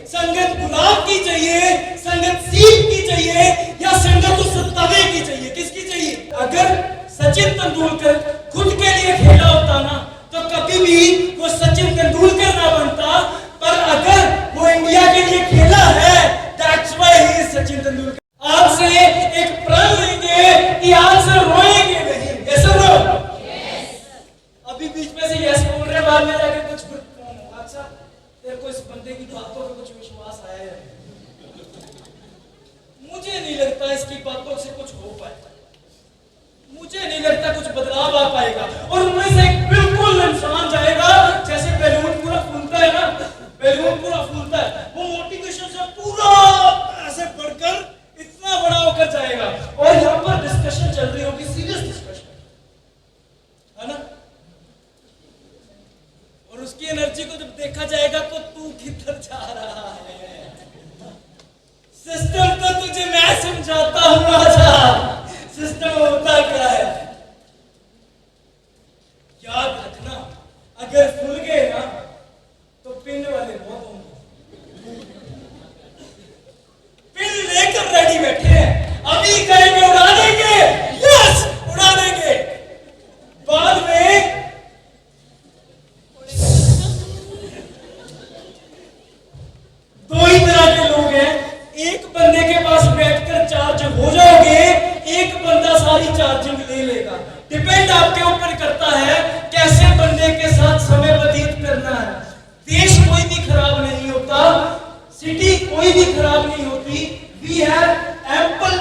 संगत गुलाब की चाहिए, संगत सीप की चाहिए, या संगत उस तवे की चाहिए? किसकी चाहिए? अगर सचिन तेंदुलकर खुद के लिए खेला होता ना तो कभी भी वो सचिन तेंदुलकर ना बनता, पर अगर वो इंडिया के लिए खेला है, that's why he is Sachin Tendulkar. आज से एक प्रण लेंगे कि आज से रोएंगे नहीं। यस और नो? अभी बीच में से यस बोल रहे, बाद में जाके कुछ अच्छा तेरे को इस बंदे की बातों पे कुछ विश्वास आया है? मुझे नहीं लगता इसकी बातों से कुछ हो पाएगा, मुझे नहीं लगता कुछ बदलाव आ पाएगा, और उनमें से एक बिल्कुल इंसान जाएगा जैसे बैलून पूरा फूलता है ना, बैलून पूरा फूलता है, वो मोटिवेशन से पूरा ऐसे बढ़कर इतना बड़ा होकर जाएगा। और यहाँ पर डिस्कशन चल रही होगी, सीरियस डिस्कशन, है ना? और उसकी एनर्जी को जब देखा जाएगा तो तू किधर जा रहा है? सिस्टम तो तुझे मैं समझाता हूं आजा, सिस्टम होता क्या है याद रखना। अगर फूल गए ना तो पिन वाले बहुत होंगे, पिन लेकर रेडी बैठे हैं, अभी कहेंगे उड़ा देंगे, यस उड़ा देंगे, बाद में दो ही तरह के लोग हैं, एक बंदे के पास बैठकर चार्ज हो जाओगे, एक बंदा सारी चार्जिंग ले लेगा। डिपेंड आपके ऊपर करता है कैसे बंदे के साथ समय व्यतीत करना है। देश कोई भी खराब नहीं होता, सिटी कोई भी खराब नहीं होती। We have ample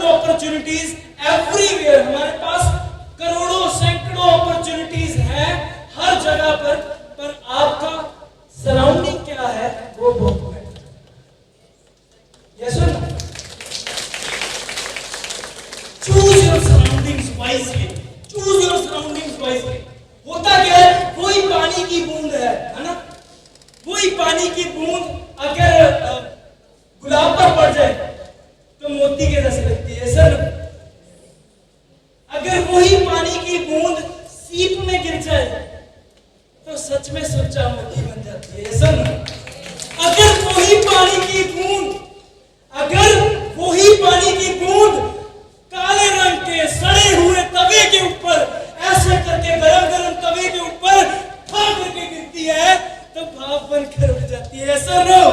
opportunities everywhere, हमारे पास करोड़ों सैकड़ों अपॉर्चुनिटीज हैं हर जगह पर आपका सराउंडिंग क्या है वो बहुत है। Yes or no? Choose your surroundings wisely. Choose your surroundings wisely. होता क्या है? कोई पानी की बूंद है ना? कोई पानी की बूंद अगर गुलाब पर पड़ जाए तो मोती के जैसे लगती है, सर। अगर वही पानी की बूंद सीप में गिर जाए तो सच में सच्चा मोती बन जाती है, सर। अगर वही पानी की बूंद काले रंग के सड़े हुए तवे के ऊपर ऐसे करके गरम तवे के ऊपर ठाक करके गिरती है तो भाप बनकर उड़ जाती है, sir. No,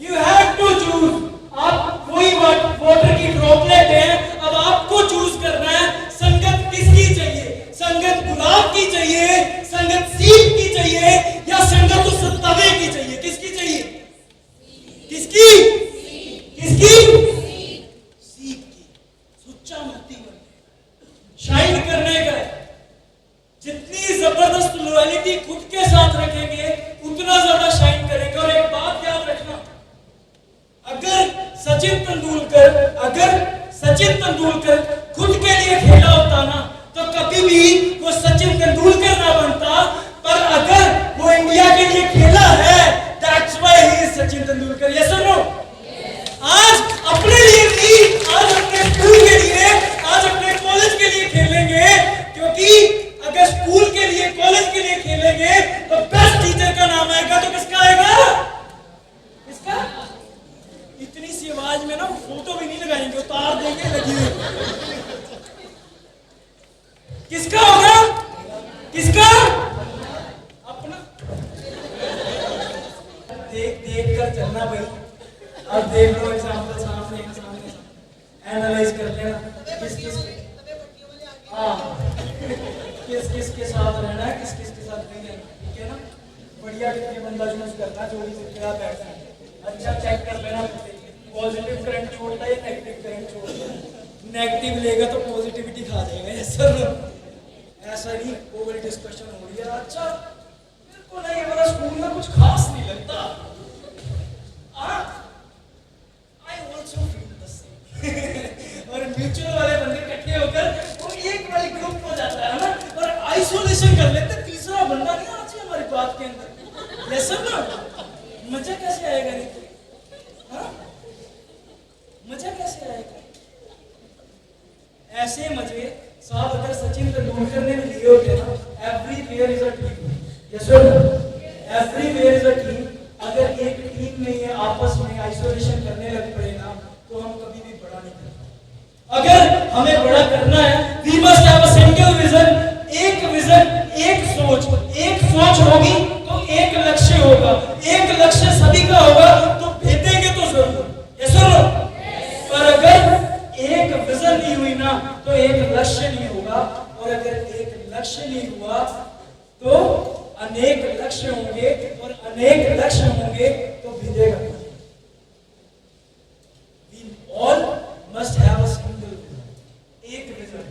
you have to choose. आप कोई वाटर की ड्रॉपलेट है, अब आपको चूज करना है संगत किसकी चाहिए? संगत गुलाब की चाहिए, संगत सीप की चाहिए, या संगत उस तवे की चाहिए? किसकी चाहिए? किसकी? सीप की। सुच्चा मोती बने, शाइन करने का। जितनी जबरदस्त लॉयल्टी खुद के साथ रखेंगे उतना ज्यादा शाइन करेंगे। और एक बात याद रखना, अगर सचिन तेंदुलकर खुद के लिए खेला होता ना तो कभी भी वो सचिन तेंदुलकर ना बनता, पर अगर वो इंडिया के लिए खेला है, that's why he is Sachin Tendulkar. Yes और नो? आज अपने लिए नहीं, आज अपने स्कूल के लिए, आज अपने कॉलेज के लिए खेलेंगे, क्योंकि अगर स्कूल के लिए, कॉलेज के लिए खेलेंगे तो बेस्ट टीचर का नाम आएगा, तो किसका आएगा? किसका? इतनी सी आवाज में ना फोटो भी नहीं लगाएंगे, उतार देंगे लगी हुई। किसका होगा? किसका? अपना। देख कर चलना भाई। अब देख लो एग्जाम्पल सामने एनालाइज कर लेना किस के साथ रहना है, किस के साथ नहीं रहना, ठीक है ना? बढ़िया करके बंदा चूज करना, जो भी से आप बैठना है। अच्छा चेक कर लेना पॉजिटिव करंट छोड़ता है या नेगेटिव करंट छोड़ता है। नेगेटिव लेगा तो पॉजिटिविटी खा जाएगा, ऐसा नहीं। ओवर डिस्कशन हो रही है। अच्छा मेरे को नहीं, हमारा स्कूल में कुछ खास नहीं लगता। और म्यूचुअल वाले बंदे इकट्ठे होकर वो एक वाली ग्रुप हो जाता है ना, और आइसोलेशन कर लेते, तीसरा बंदा नहीं आना चाहिए हमारी बात के अंदर। ये सब ना मजा कैसे आएगा? नहीं हाँ, मजा कैसे आएगा? ऐसे मजे साहब अगर सचिन तेंदुलकर ने भी लिए होते ना, everywhere is a team. Yes sir, everywhere is a team. अगर एक टीम नहीं है, आपस में आइसोलेशन करने लग पड़े ना, तो हम कभी भी बड़ा नहीं कर पाएंगे। अगर हमें बड़ा करना है, we must have a single vision, एक सोच होगी तो एक लक्ष्य होगा, एक लक्ष्य सभी का होगा, तो भेदेंगे तो जरूर, यस और नो? पर अगर एक विजन नहीं हुई ना, तो एक लक्ष्य नहीं होगा, और अगर एक लक्ष्य नहीं हुआ तो अनेक लक्ष्य होंगे, और अनेक लक्ष्य होंगे तो भेदेगा नहीं। We all must have a single vision, एक विजन।